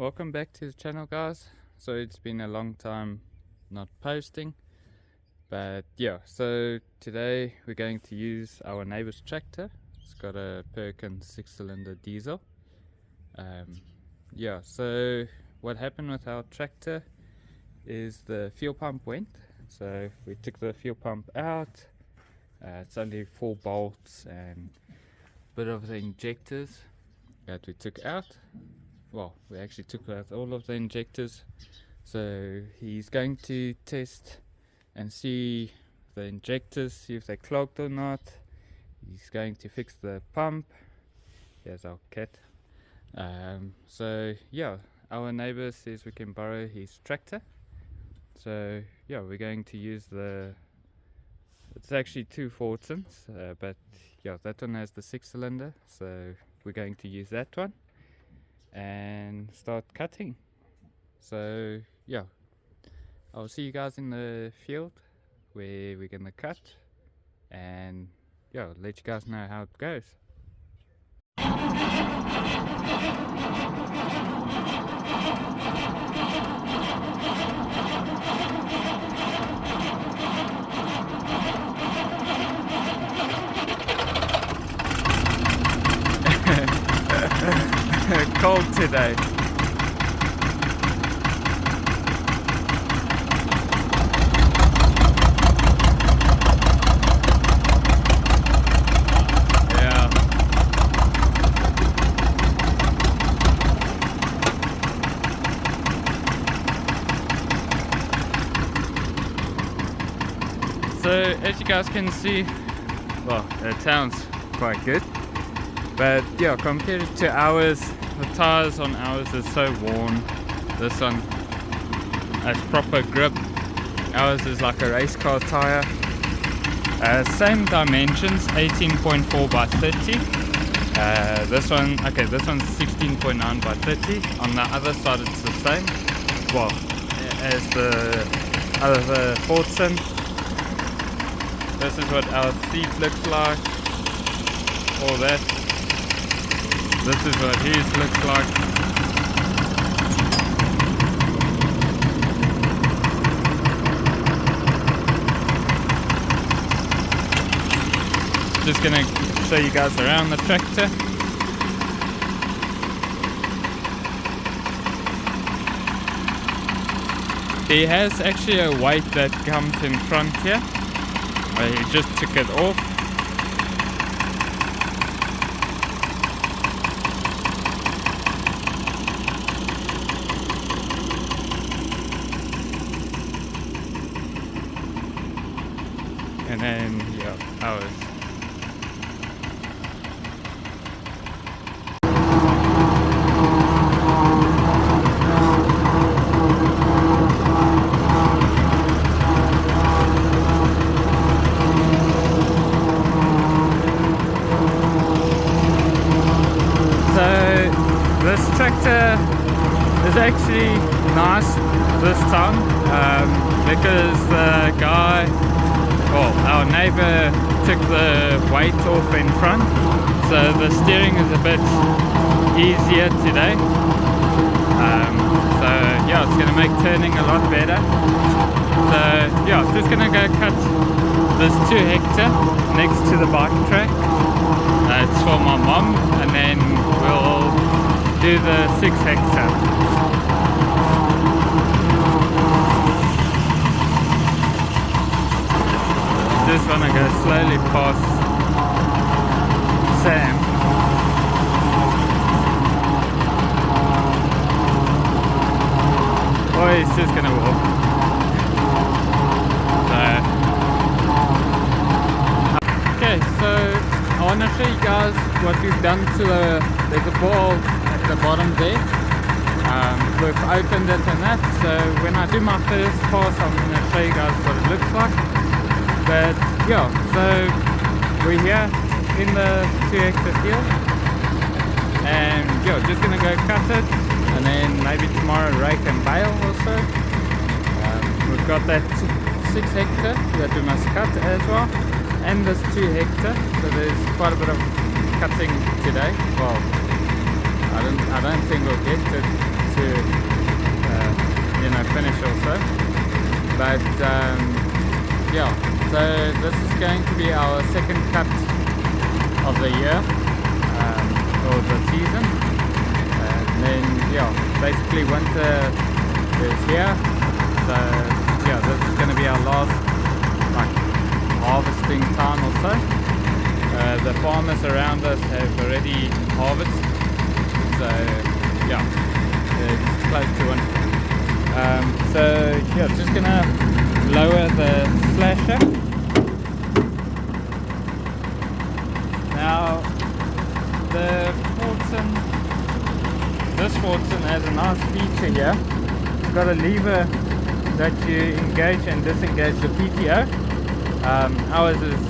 Welcome back to the channel, guys. So it's been a long time not posting, but yeah, so today we're going to use our neighbor's tractor. It's got a Perkins 6-cylinder diesel. Yeah, so what happened with our tractor is the fuel pump went. So we took the fuel pump out. It's only 4 bolts and a bit of the injectors that we took out. Well, we actually took out all of the injectors, so he's going to test and see the injectors, see if they're clogged or not. He's going to fix the pump. Here's our cat. So yeah, our neighbor says we can borrow his tractor, so yeah, we're going to use it's actually 2 Fordsons, but yeah, that one has the 6-cylinder, so we're going to use that one and start cutting. So yeah, I'll see you guys in the field where we're gonna cut, and yeah, I'll let you guys know how it goes. Cold today. Yeah. So as you guys can see, well, it sounds quite good, but yeah, compared to ours, the tires on ours is so worn. This one has proper grip. Ours is like a race car tire. Same dimensions, 18.4 by 30. This one's 16.9 by 30. On the other side it's the same, well, as the other Fordson. This is what our seat looks like, all that. This is what his looks like. Just gonna show you guys around the tractor. He has actually a weight that comes in front here. He just took it off. And then, yeah, ours. So, this tractor is actually nice this time, because the guy, well, our neighbor took the weight off in front, so the steering is a bit easier today. So yeah, it's gonna make turning a lot better. So yeah, just gonna go cut this 2 hectare next to the bike track. It's for my mom, and then we'll do the 6 hectare. Just want to go slowly past Sam. Or he's just going to walk. Okay, so I want to show you guys what we've done to there's a ball at the bottom there. We've opened it and that, so when I do my first pass I'm going to show you guys what it looks like. But yeah, so we're here in the 2 hectare field, and yeah, just gonna go cut it, and then maybe tomorrow rake and bale also. We've got that 6 hectare that we must cut as well, and this 2 hectare, so there's quite a bit of cutting today. Well, I don't think we'll get to also. But yeah, so this is going to be our second cut of the year, or the season. And then yeah, basically winter is here. So yeah, this is going to be our last like harvesting time or so. The farmers around us have already harvested, so yeah, it's close to winter. So yeah, just gonna lower the slasher. Now the this fordson has a nice feature here. It's got a lever that you engage and disengage the PTO. Ours is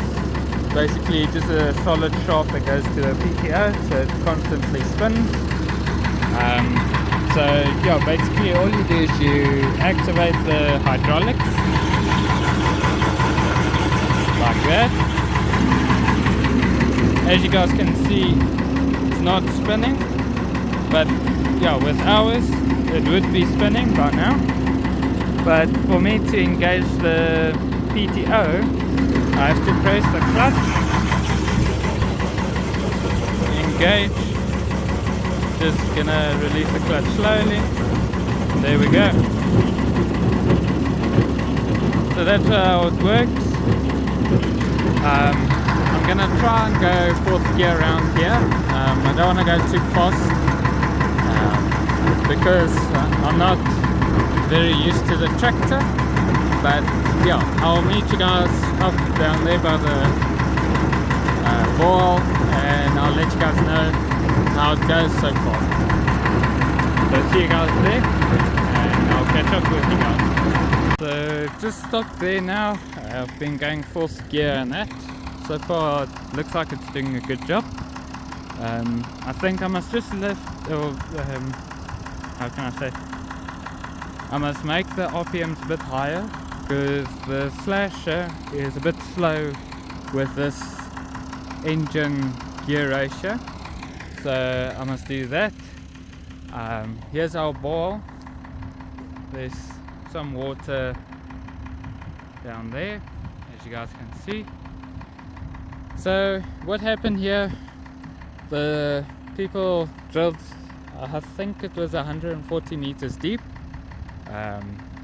basically just a solid shaft that goes to the PTO, so it constantly spins. So yeah, basically all you do is you activate the hydraulics like that. As you guys can see, it's not spinning, but yeah, with ours it would be spinning by now. But for me to engage the PTO, I have to press the clutch, engage, just gonna release the clutch slowly, there we go. So that's how it works. I'm gonna try and go 4th gear around here. I don't want to go too fast because I'm not very used to the tractor. But yeah, I'll meet you guys up down there by the ball, and I'll let you guys know how it goes so far. So see you guys there, and I'll catch up with you guys. So just stopped there now. I've been going 4th gear and that. So far it looks like it's doing a good job. I think I must just lift, or how can I say? I must make the RPMs a bit higher, because the slasher is a bit slow with this engine gear ratio, so I must do that. Here's our ball. There's some water down there, as you guys can see. So what happened here, the people drilled, I think it was 140 meters deep.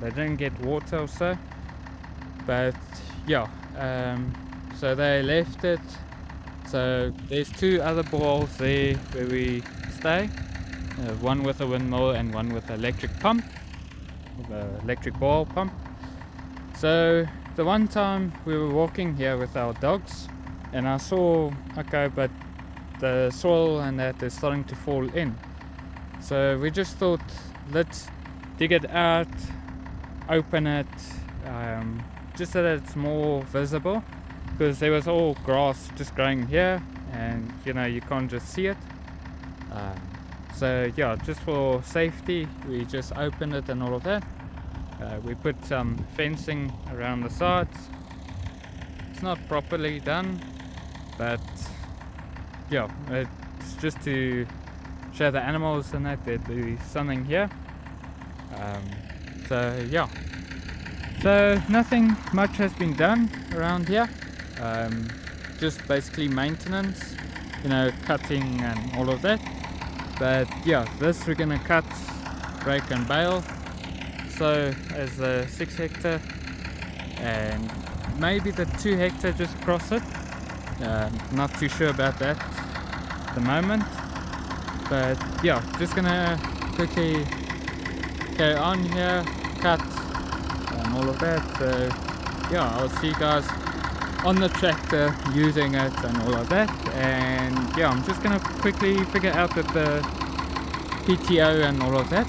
They didn't get water or so, but yeah, so they left it. So there's 2 other balls there where we stay, one with a windmill and one with an electric pump, the electric ball pump. So the one time we were walking here with our dogs, and I saw, okay, but the soil and that is starting to fall in, so we just thought, let's dig it out, open it, just so that it's more visible, because there was all grass just growing here, and you know, you can't just see it. So yeah, just for safety we just opened it and all of that. We put some fencing around the sides. It's not properly done, but yeah, it's just to show the animals and that there is something here. So yeah, so nothing much has been done around here, just basically maintenance, you know, cutting and all of that. But yeah, this we're gonna cut, break and bale, so as a 6 hectare, and maybe the 2 hectare just cross it. Not too sure about that at the moment, but yeah, just gonna quickly go on here, cut and all of that. So yeah, I'll see you guys on the tractor using it and all of that. And yeah, I'm just gonna quickly figure out with the PTO and all of that,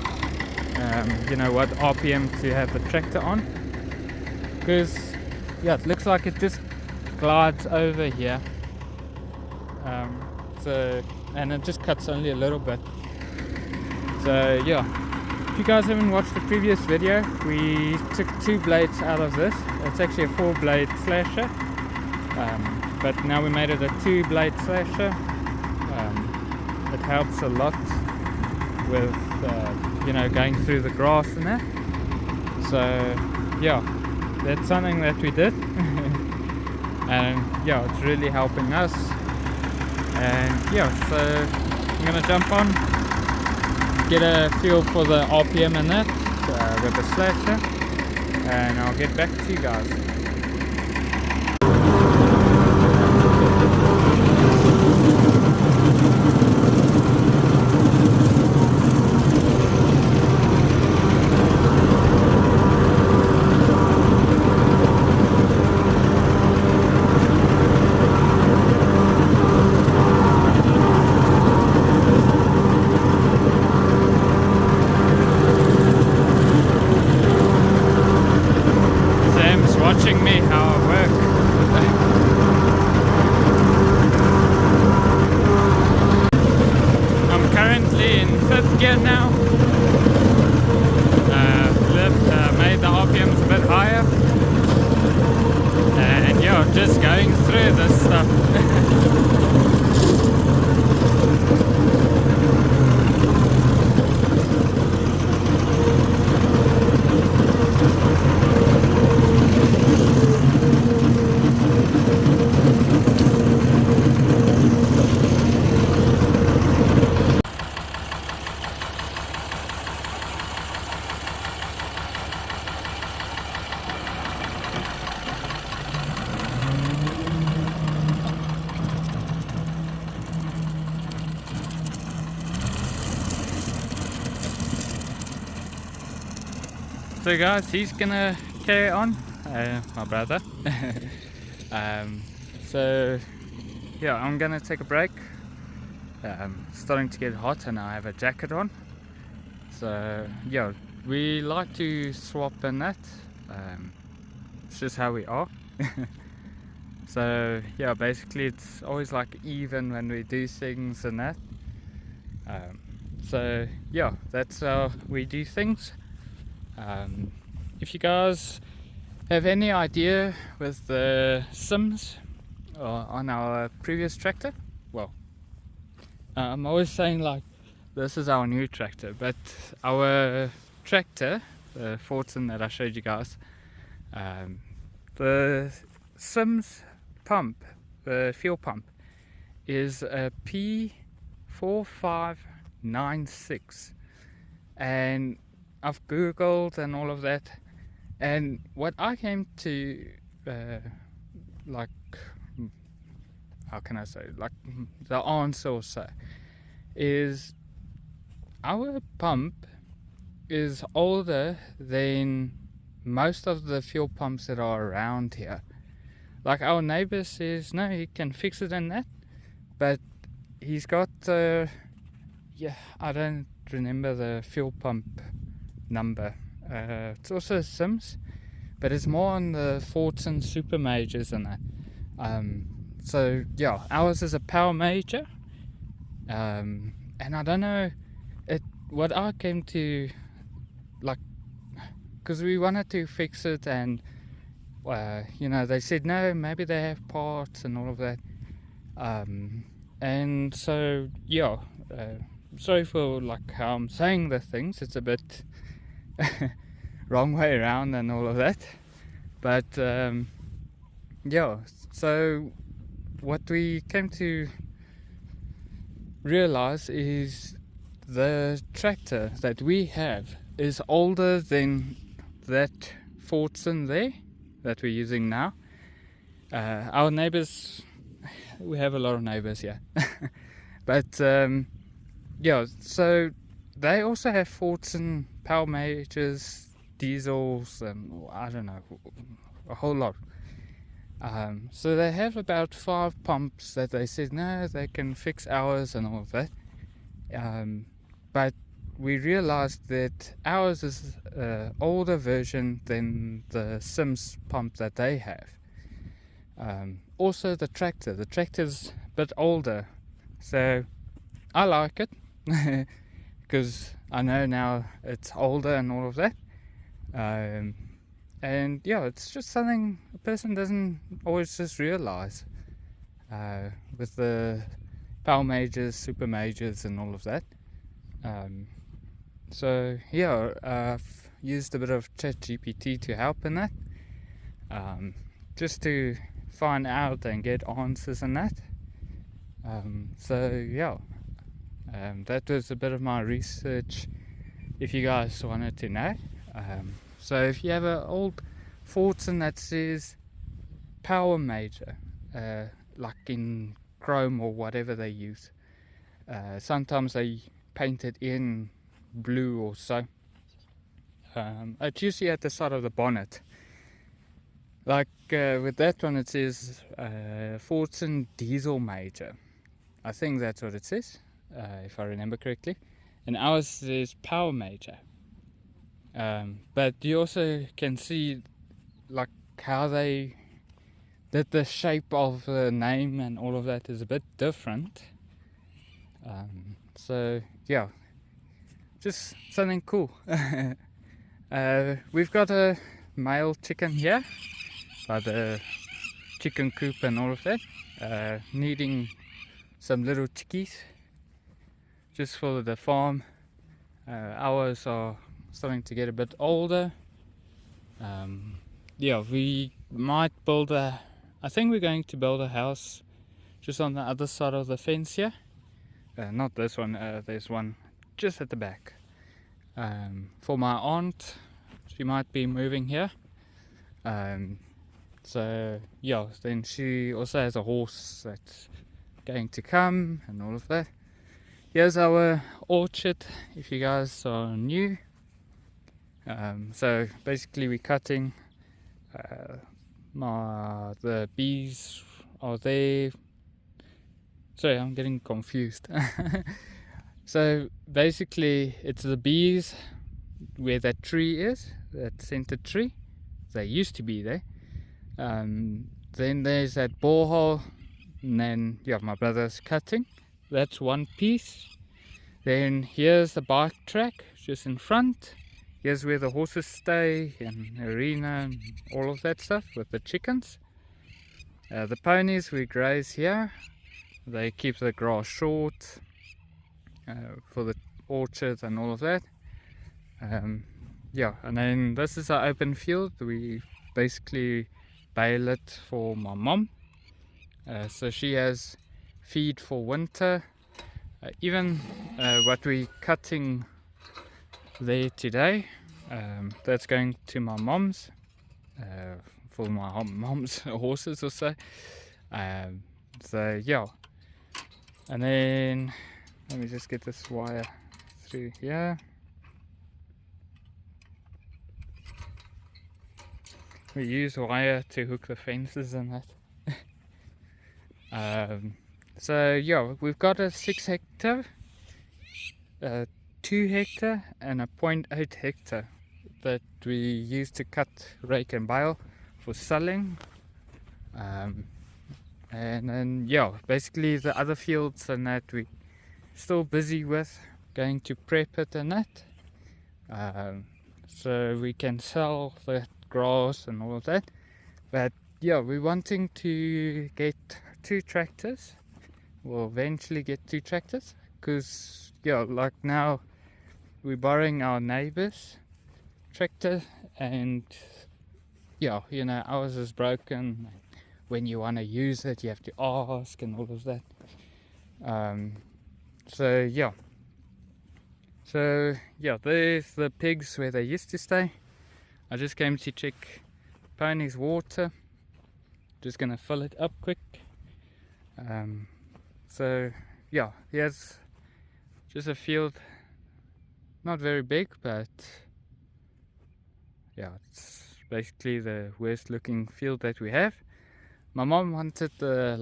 you know, what RPM to have the tractor on, because yeah, it looks like it just glides over here, so, and it just cuts only a little bit. So yeah, if you guys haven't watched the previous video, we took 2 blades out of this. It's actually a 4-blade slasher, but now we made it a 2-blade slasher. It helps a lot with you know, going through the grass and that. So yeah, that's something that we did. And yeah, it's really helping us. And yeah, so I'm gonna jump on, get a feel for the RPM and that with the slasher, and I'll get back to you guys. Sam's watching me how I work. I'm currently in 5th gear now. Made the RPMs a bit higher. And yeah, just going through this stuff. So guys, he's gonna carry on, my brother. So yeah, I'm gonna take a break. Starting to get hot and I have a jacket on. So yeah, we like to swap in that. It's just how we are. So yeah, basically it's always like even when we do things and that. So yeah, that's how we do things. If you guys have any idea with the sims on our previous tractor, well, I'm always saying like this is our new tractor, but our tractor, the Fordson that I showed you guys, the sims pump, the fuel pump, is a P4596, and I've googled and all of that, and what I came to like, how can I say, like the answer or so is our pump is older than most of the fuel pumps that are around here. Like our neighbor says no, he can fix it in that, but he's got yeah, I don't remember the fuel pump number. It's also Sims, but it's more on the Fordson super majors and that. So yeah, ours is a power major, and I don't know what I came to, like, because we wanted to fix it, and you know, they said no, maybe they have parts and all of that, and so yeah, sorry for like how I'm saying the things, it's a bit wrong way around and all of that, but yeah, so what we came to realize is the tractor that we have is older than that Fordson there that we're using now. Our neighbors, we have a lot of neighbors here, but yeah, so they also have Fordson power majors, diesels, and I don't know, a whole lot. So they have about 5 pumps that they said no, they can fix ours and all of that. But we realized that ours is an older version than the Sims pump that they have. Also the tractor's a bit older, so I like it because I know now it's older and all of that. And yeah, it's just something a person doesn't always just realize with the power majors, super majors and all of that. So yeah, I've used a bit of ChatGPT to help in that, just to find out and get answers and that. That was a bit of my research if you guys wanted to know. So if you have an old fordson that says power major, like in chrome or whatever they use, sometimes they paint it in blue or so. It's usually at the side of the bonnet. Like with that one, it says Fordson diesel major. I think that's what it says, if I remember correctly. And ours is power major. But you also can see like how that the shape of the name and all of that is a bit different. So yeah, just something cool. We've got a male chicken here by the chicken coop and all of that, needing some little chickies just for the farm. Ours are starting to get a bit older. We might build I think we're going to build a house just on the other side of the fence here. Not this one, there's one just at the back. For my aunt, she might be moving here. Then she also has a horse that's going to come and all of that. Here's our orchard if you guys are new. So basically we're cutting, the bees are there. Sorry, I'm getting confused. So basically it's the bees where that tree is, that center tree. They used to be there. Then there's that borehole, and then my brother's cutting. That's one piece. Then here's the bike track just in front. Here's where the horses stay, and arena and all of that stuff with the chickens. The ponies we graze here. They keep the grass short for the orchard and all of that. And then this is our open field. We basically bale it for my mom, so she has feed for winter. Even what we're cutting there today, that's going to my mom's, for my mom's horses or so. And then let me just get this wire through here. We use wire to hook the fences and that. We've got a 6 hectare, 2 hectare and a 0.8 hectare that we use to cut, rake and bale for selling. And then basically the other fields and that we still busy with, going to prep it and that, so we can sell the grass and all of that. But we're wanting to get 2 tractors. We'll eventually get 2 tractors, because like now we're borrowing our neighbor's tractor, and ours is broken. When you want to use it, you have to ask and all of that. There's the pigs where they used to stay. I just came to check pony's water. Just gonna fill it up quick. Here's just a field, not very big, but it's basically the worst looking field that we have. My mom wanted I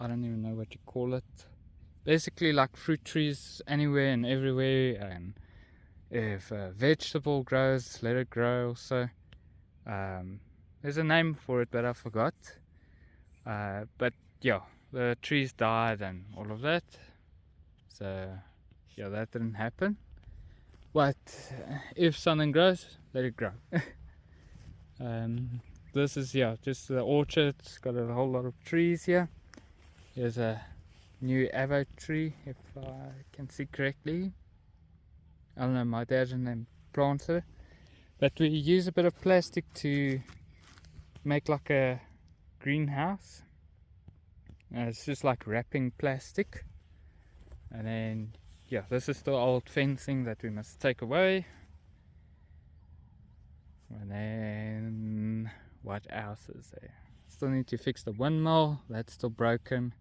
don't even know what you call it, basically like fruit trees anywhere and everywhere, and if a vegetable grows, let it grow also. There's a name for it, but I forgot. The trees died and all of that, so that didn't happen. But if something grows, let it grow. This is just the orchard. It's got a whole lot of trees here. Here's a new avo tree, if I can see correctly. I don't know, my dad's name planted it. But we use a bit of plastic to make like a greenhouse. It's just like wrapping plastic. And then, yeah, this is the old fencing that we must take away. And then, what else is there? Still need to fix the windmill, that's still broken.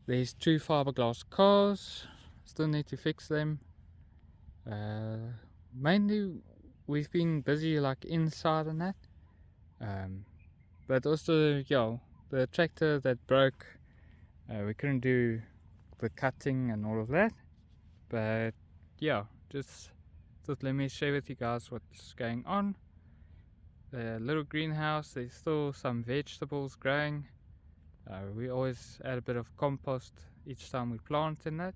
There's 2 fiberglass cars, still need to fix them. Mainly we've been busy like inside and that. But also, yeah, the tractor that broke, we couldn't do the cutting and all of that. But yeah, just thought let me share with you guys what's going on. The little greenhouse, there's still some vegetables growing. We always add a bit of compost each time we plant in that.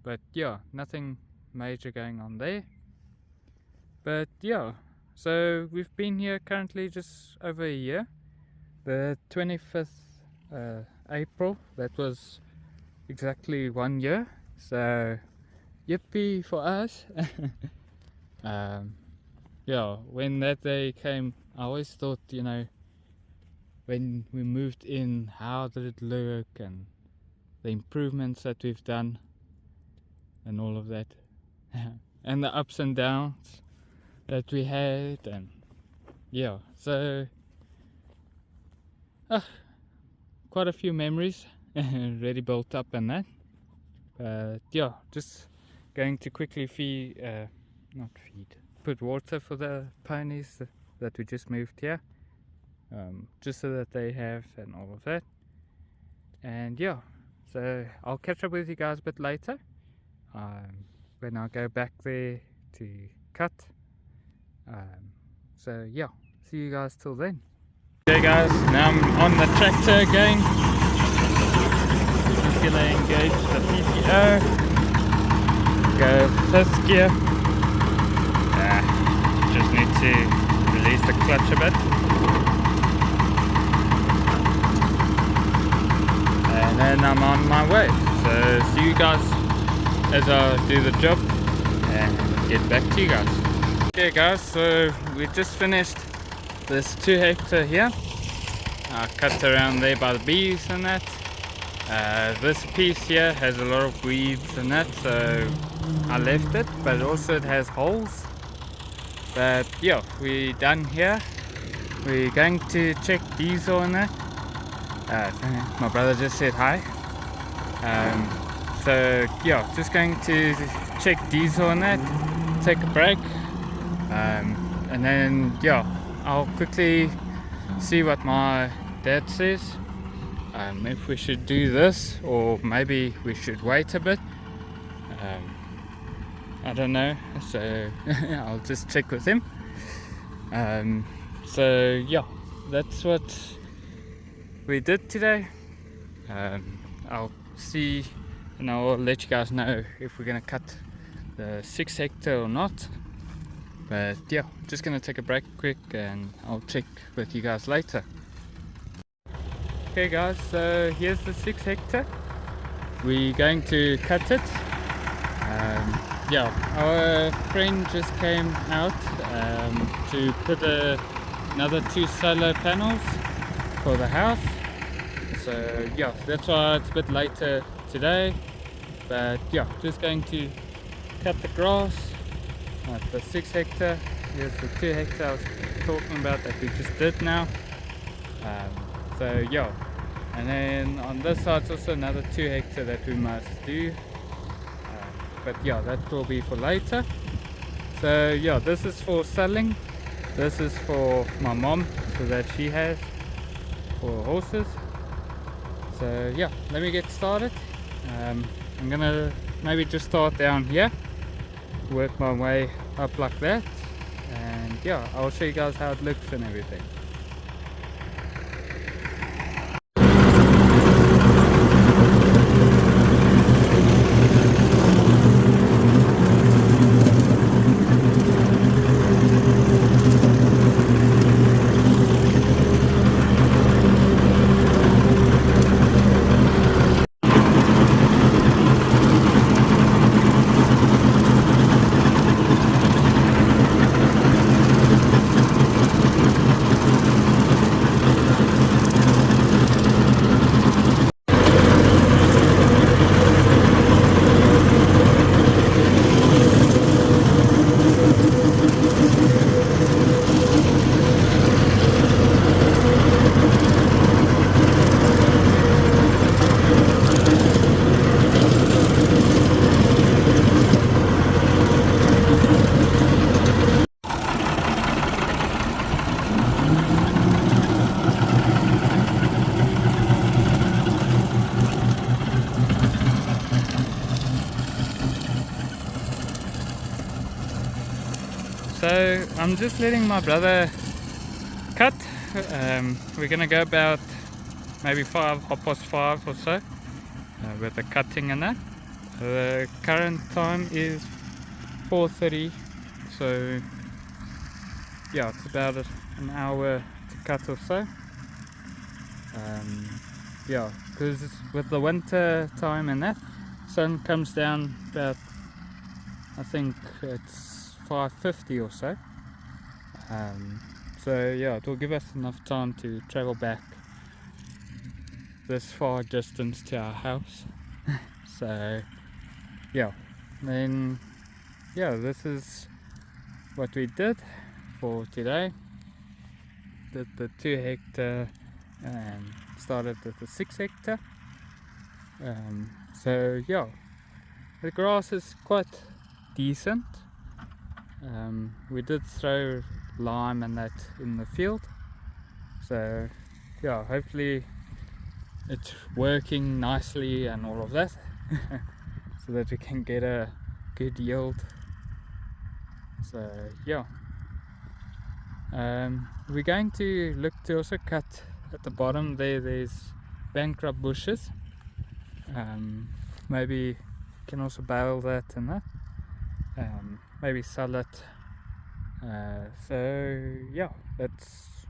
But yeah, nothing major going on there. But yeah, so we've been here currently just over a year. The 25th April, that was exactly 1 year. So yippee for us. Yeah, when that day came, I always thought, you know, when we moved in, how did it look, and the improvements that we've done and all of that. And the ups and downs that we had, and yeah, so quite a few memories already built up and that. But yeah, just going to quickly put water for the ponies that we just moved here, just so that they have and all of that. And yeah, so I'll catch up with you guys a bit later, when I go back there to cut. So yeah, see you guys till then. Okay guys, now I'm on the tractor again. Just gonna engage the PTO, go 5th gear. Just need to release the clutch a bit. And then I'm on my way. So see you guys as I do the job and get back to you guys. Okay guys, so we just finished this 2 hectare here. I cut around there by the bees and that. This piece here has a lot of weeds and that, so I left it, but also it has holes. But yeah, we're done here. We're going to check diesel and that. My brother just said hi. So yeah, just going to check diesel and that, take a break, and then yeah, I'll quickly see what my dad says, if we should do this or maybe we should wait a bit. I don't know, so I'll just check with him. So yeah, that's what we did today. I'll see and I'll let you guys know if we're gonna cut the 6 hectare or not. But yeah, just gonna take a break quick and I'll check with you guys later. Okay guys, so here's the 6 hectare. We're going to cut it. Yeah, our friend just came out to put another 2 solar panels for the house. So yeah, that's why it's a bit later today. But yeah, just going to cut the grass at the 6 hectare. Here's the 2 hectare I was talking about that we just did now. So yeah, and then on this side also another 2 hectare that we must do. But yeah, that will be for later. So yeah, this is for selling. This is for my mom, so that she has for horses. So yeah, let me get started. I'm gonna maybe just start down here, work my way up like that, and yeah, I'll show you guys how it looks and everything. So I'm just letting my brother cut. We're gonna go about maybe 5:30 or so with the cutting and that. The current time is 4:30, so yeah, it's about an hour to cut or so. Yeah, because with the winter time and that, sun comes down about, I think it's 5:50 or so. So yeah, it will give us enough time to travel back this far distance to our house. So yeah, then yeah, this is what we did for today. Did the 2 hectare and started with the 6 hectare. So yeah, the grass is quite decent. We did throw lime and that in the field, so yeah, hopefully it's working nicely and all of that so that we can get a good yield. So yeah, we're going to look to also cut at the bottom there. There's bankrupt bushes. Maybe can also bale that and that, maybe sell it. So yeah, that's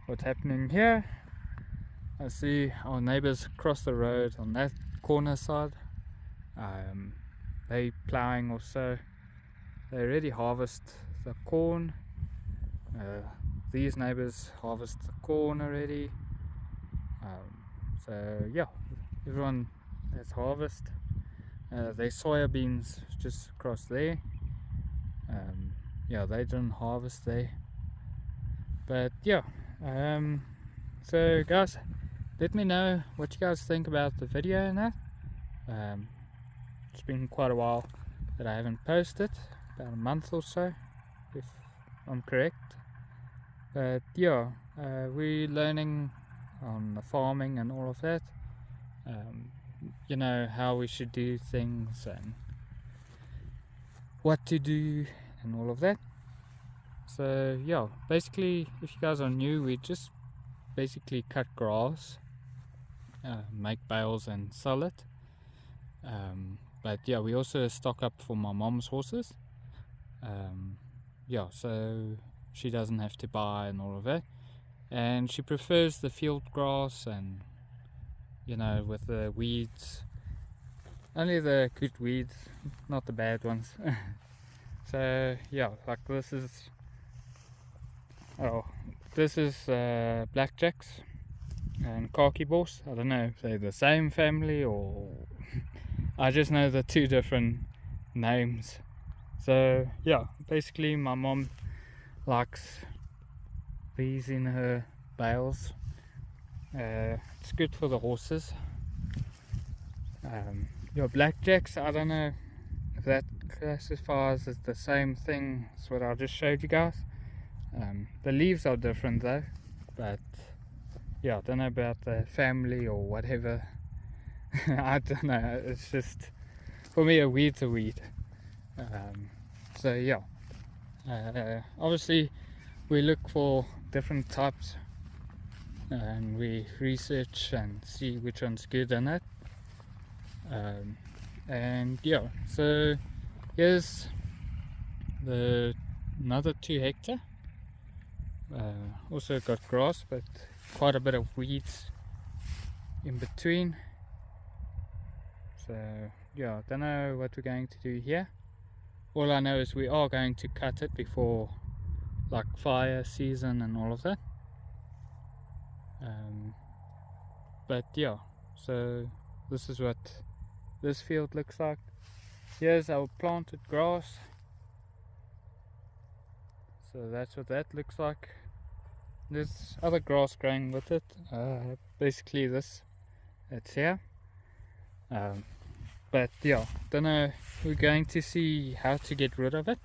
what's happening here. I see our neighbors across the road on that corner side. They ploughing also. They already harvest the corn. These neighbors harvest the corn already. So yeah, everyone has harvest. There's soya beans just across there. Yeah, they didn't harvest there. But yeah, so guys, let me know what you guys think about the video and that. It's been quite a while that I haven't posted, about a month or so, if I'm correct. But yeah, we're learning on the farming and all of that. You know, how we should do things and what to do and all of that. So yeah, basically, if you guys are new, we just basically cut grass, make bales and sell it. But yeah, we also stock up for my mom's horses. Yeah, so she doesn't have to buy and all of that, and she prefers the field grass, and you know, with the weeds, only the good weeds, not the bad ones. So yeah, like this is blackjacks and khaki balls. I don't know if they're the same family or I just know the two different names. So yeah, basically my mom likes these in her bales. It's good for the horses. Your blackjacks, I don't know if that classifies as the same thing as what I just showed you guys. The leaves are different though, but yeah, I don't know about the family or whatever. I don't know, it's just, for me, a weed's a weed. So yeah, obviously we look for different types and we research and see which one's good and that. And yeah, so here's the another 2 hectare. Also got grass, but quite a bit of weeds in between. So yeah, I don't know what we're going to do here. All I know is we are going to cut it before like fire season and all of that. But yeah, so this is what this field looks like. Here's our planted grass. So that's what that looks like. There's other grass growing with it. Basically this, it's here. But yeah, don't know, we're going to see how to get rid of it.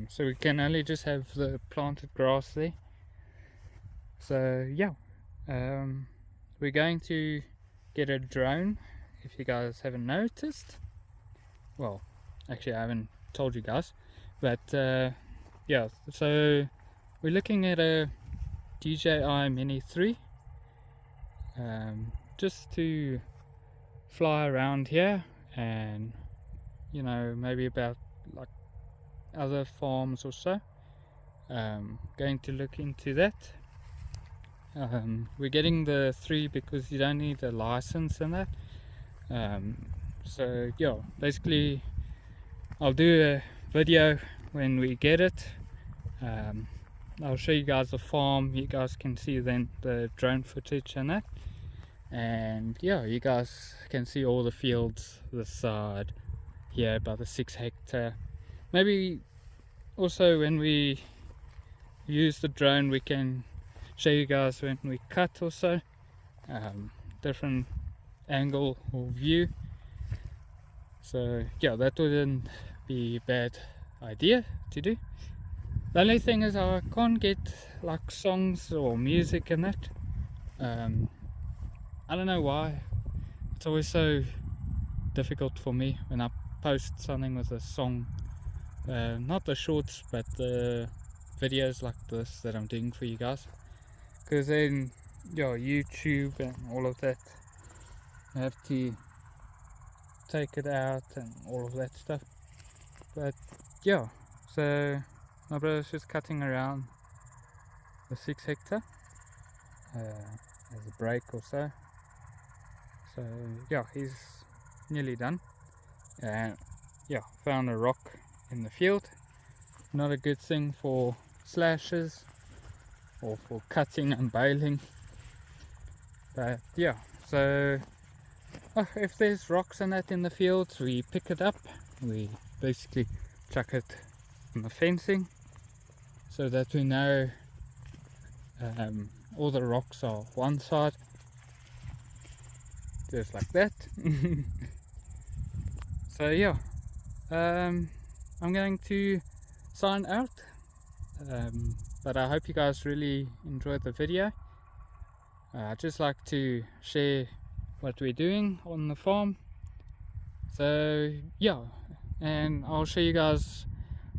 So we can only just have the planted grass there. So yeah, we're going to get a drone, if you guys haven't noticed. Well, actually I haven't told you guys. But yeah, so we're looking at a DJI Mini 3, just to fly around here, and you know, maybe about like other farms or so. Going to look into that. We're getting the 3 because you don't need a license and that. So yeah, basically I'll do a video when we get it. I'll show you guys the farm. You guys can see then the drone footage and that. And yeah, you guys can see all the fields this side here, about the 6 hectare. Maybe also when we use the drone we can show you guys when we cut also, different angle or view. So yeah, that wouldn't be a bad idea to do. The only thing is I can't get like songs or music in that. I don't know why. It's always so difficult for me when I post something with a song. Not the shorts, but the videos like this that I'm doing for you guys. Because then, yeah, YouTube and all of that, I have to take it out and all of that stuff. But yeah, so my brother's just cutting around the 6 hectare as a break or so. So yeah, he's nearly done. And yeah, found a rock in the field. Not a good thing for slashes or for cutting and baling. But yeah, so if there's rocks and that in the fields, we pick it up. We basically chuck it on the fencing so that we know all the rocks are one side, just like that. So yeah, I'm going to sign out, but I hope you guys really enjoyed the video. I'd just like to share what we're doing on the farm. So yeah, and I'll show you guys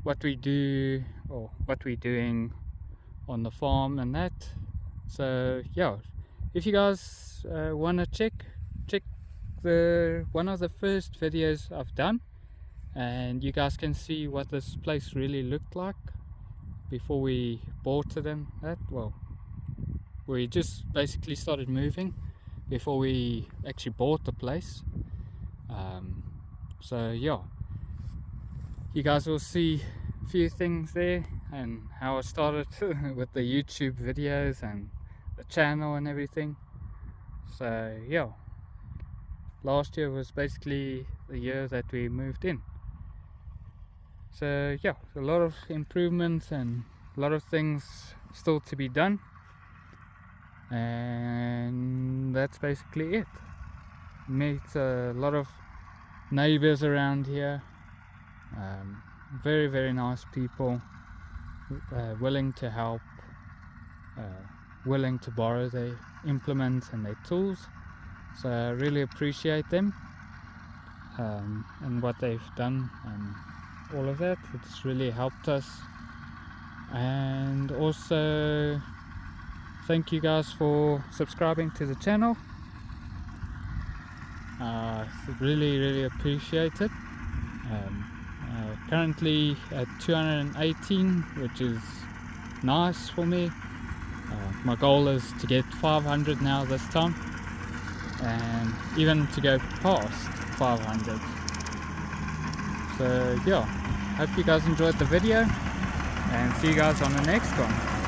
what we do or what we're doing on the farm and that. So yeah, if you guys want to check the one of the first videos I've done, and you guys can see what this place really looked like before we bought it and that. Well, we just basically started moving before we actually bought the place. So yeah, you guys will see a few things there and how I started with the YouTube videos and the channel and everything. So yeah, last year was basically the year that we moved in. So yeah, a lot of improvements and a lot of things still to be done, and that's basically it. Meet a lot of neighbors around here, very very nice people, willing to help, willing to borrow their implements and their tools. So I really appreciate them, and what they've done and all of that. It's really helped us. And also thank you guys for subscribing to the channel. Really appreciate it. Currently at 218, which is nice for me. My goal is to get 500 now this time, and even to go past 500. So yeah, hope you guys enjoyed the video, and see you guys on the next one.